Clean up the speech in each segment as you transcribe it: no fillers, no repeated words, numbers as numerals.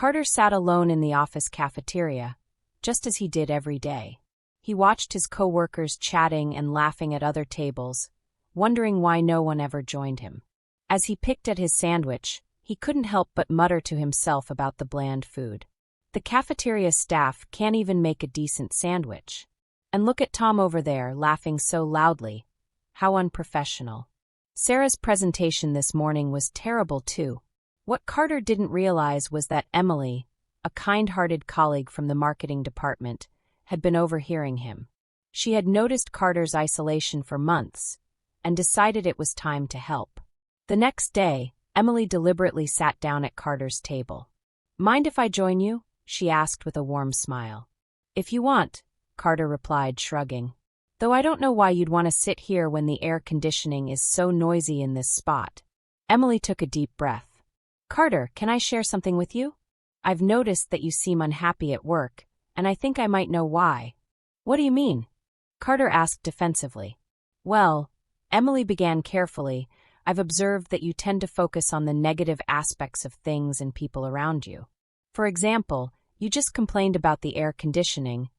Carter sat alone in the office cafeteria, just as he did every day. He watched his co-workers chatting and laughing at other tables, wondering why no one ever joined him. As he picked at his sandwich, he couldn't help but mutter to himself about the bland food. The cafeteria staff can't even make a decent sandwich. And look at Tom over there, laughing so loudly. How unprofessional. Sarah's presentation this morning was terrible too. What Carter didn't realize was that Emily, a kind-hearted colleague from the marketing department, had been overhearing him. She had noticed Carter's isolation for months and decided it was time to help. The next day, Emily deliberately sat down at Carter's table. "Mind if I join you?" she asked with a warm smile. "If you want," Carter replied, shrugging. "Though I don't know why you'd want to sit here when the air conditioning is so noisy in this spot." Emily took a deep breath. "Carter, can I share something with you? I've noticed that you seem unhappy at work, and I think I might know why." "What do you mean?" Carter asked defensively. "Well," Emily began carefully, "I've observed that you tend to focus on the negative aspects of things and people around you. For example, you just complained about the air conditioning,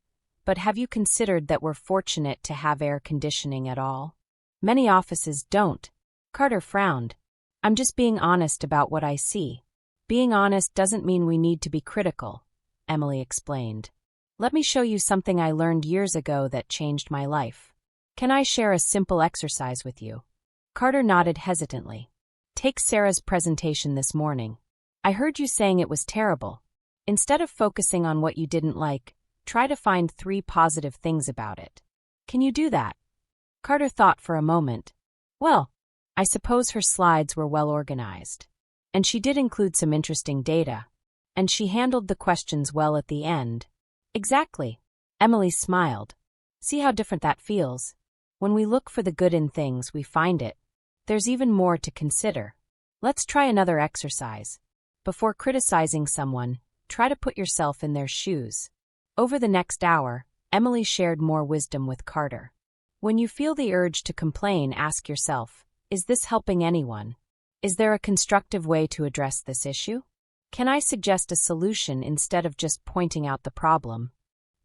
but have you considered that we're fortunate to have air conditioning at all? Many offices don't." Carter frowned. "I'm just being honest about what I see." "Being honest doesn't mean we need to be critical," Emily explained. "Let me show you something I learned years ago that changed my life. Can I share a simple exercise with you?" Carter nodded hesitantly. "Take Sarah's presentation this morning. I heard you saying it was terrible. Instead of focusing on what you didn't like, try to find 3 positive things about it. Can you do that?" Carter thought for a moment. Well, I suppose her slides were well organized. And she did include some interesting data. And she handled the questions well at the end. "Exactly." Emily smiled. "See how different that feels? When we look for the good in things, we find it. There's even more to consider. Let's try another exercise. Before criticizing someone, try to put yourself in their shoes." Over the next hour, Emily shared more wisdom with Carter. When you feel the urge to complain, ask yourself, is this helping anyone? Is there a constructive way to address this issue? Can I suggest a solution instead of just pointing out the problem?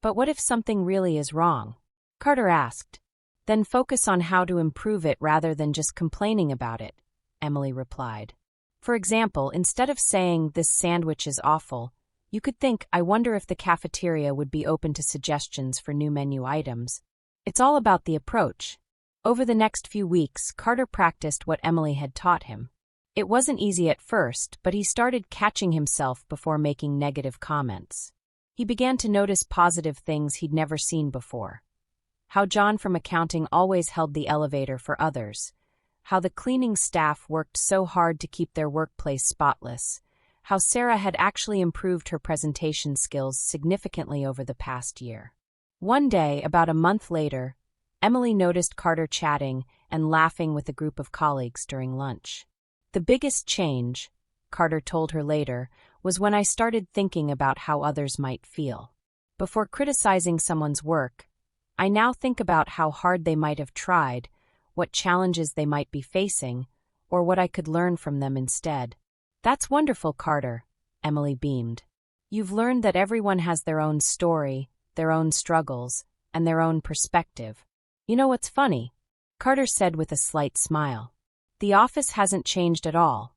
But what if something really is wrong? Carter asked. Then focus on how to improve it rather than just complaining about it, Emily replied. For example, instead of saying, "This sandwich is awful," you could think, "I wonder if the cafeteria would be open to suggestions for new menu items." It's all about the approach. Over the next few weeks, Carter practiced what Emily had taught him. It wasn't easy at first, but he started catching himself before making negative comments. He began to notice positive things he'd never seen before. How John from accounting always held the elevator for others. How the cleaning staff worked so hard to keep their workplace spotless. How Sarah had actually improved her presentation skills significantly over the past year. One day, about a month later, Emily noticed Carter chatting and laughing with a group of colleagues during lunch. "The biggest change," Carter told her later, "was when I started thinking about how others might feel. Before criticizing someone's work, I now think about how hard they might have tried, what challenges they might be facing, or what I could learn from them instead." "That's wonderful, Carter," Emily beamed. "You've learned that everyone has their own story, their own struggles, and their own perspective. You know what's funny?" Carter said with a slight smile. "The office hasn't changed at all.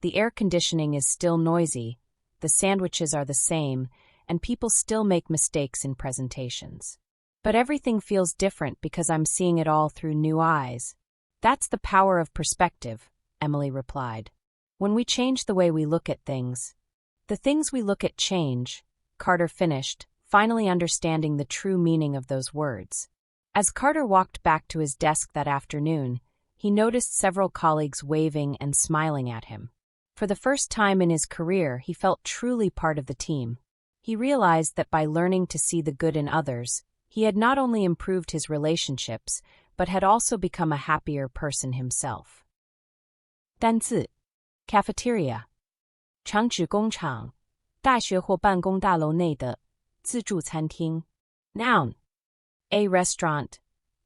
The air conditioning is still noisy, the sandwiches are the same, and people still make mistakes in presentations. But everything feels different because I'm seeing it all through new eyes." "That's the power of perspective," Emily replied. "When we change the way we look at things, the things we look at change," Carter finished, finally understanding the true meaning of those words. As Carter walked back to his desk that afternoon, he noticed several colleagues waving and smiling at him. For the first time in his career, he felt truly part of the team. He realized that by learning to see the good in others, he had not only improved his relationships, but had also become a happier person himself. 单字 cafeteria 常指工厂、大学或办公大楼内的自助餐厅。Noun a restaurant,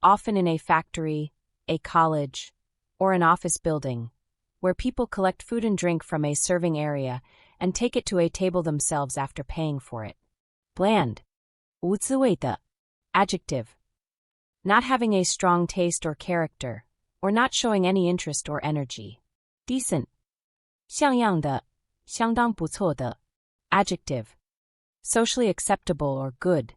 often in a factory, a college, or an office building, where people collect food and drink from a serving area and take it to a table themselves after paying for it. Bland, 无滋味的 adjective. Not having a strong taste or character, or not showing any interest or energy. Decent, 像样的相当不错的 adjective. Socially acceptable or good,